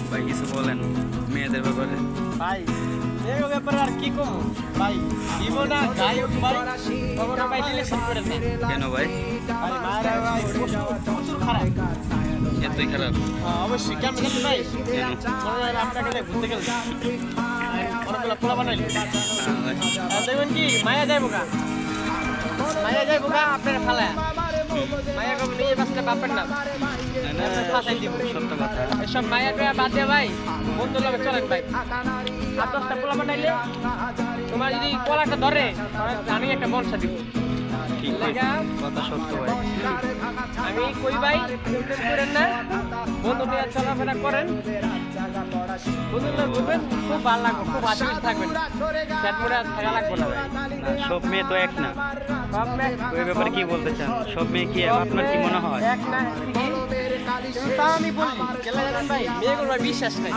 ভাই কিছু বলেন মেয়েদের ব্যাপারে। ভাই এর ব্যাপারে আর কি কম ভাই, দিব না গাই ভাই তখন ভাই ডিলেকশন করে দেন। কেন ভাই? ভাই মায়েরা ভাই প্রচুর খারাপ। এতই খারাপ? অবশ্যই কেন জানেন ভাই, কেন? মনে হয় আপনাকে নিয়ে ঘুরতে গেল অনেকগুলো পোলা বানাইল, ভাই, দেখবেন কি মায়া যাইব গা, মায়া যাইব গা আপনার ফালায়, মায়া কবে নিয়ে বাসটা বাপের না না, ফাঁসাই দিব। সত্য কথা। এসব মায়া টায়া বাদ দিয়ে ভাই বন্ধু লাগে চলেন ভাই। আর 10টা পোলা বানাইলে তোমার যদি কলাটা ধরে আমি একটা বর্ষা দিব। ঠিক লাগা কথা সত্য ভাই। আমি কই ভাই প্রেম করেন না, বন্ধু নিয়ে চলাফেরা করেন, বন্ধুরা ঘুরবেন, খুব ভালো লাগবে, খুব আশীর্বাদ থাকবেন, ফ্যাট মোড়ে আর থাকা লাগবে না ভাই। না, সব মেয়ে তো এক না। সব মেয়ে ওই ব্যাপারে কি বলতে চান? সব মেয়ে কি আপনার কি মনে হয়? এক না, তা আমি বলি কেলা জানেন ভাই, মেয়েগুলো ভাই বিশ্বাস নাই।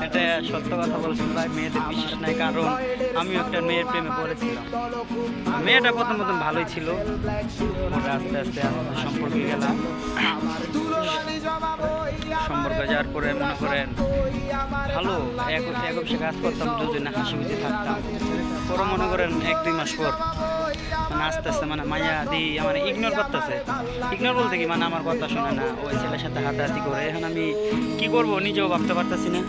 এটা সত্য কথা বলছেন ভাই, মেয়েদের বিশ্বাস নাই। কারণ আমিও একটা মেয়ের প্রেমে পড়েছিলাম। মেয়েটা প্রথম প্রথম ভালোই ছিল, পরে আস্তে আস্তে আমাদের সম্পর্কে গেলাম। সম্পর্কে যাওয়ার পরে মনে করেন ভালো এক অফিসে কাজ করতাম, দুজনে হাসি খুশি থাকতাম। পরে মনে করেন 1-2 মাস পর মানে আস্তে আস্তে মানে মায়া দিই মানে ইগনোর করতেছে। ইগনোর বলতে কি মানে আমার কথা শোনে না, ওই ছেলের সাথে হাতাহাতি করে। এখন আমি কি করব নিজেও ভাবতে পারতেছি না।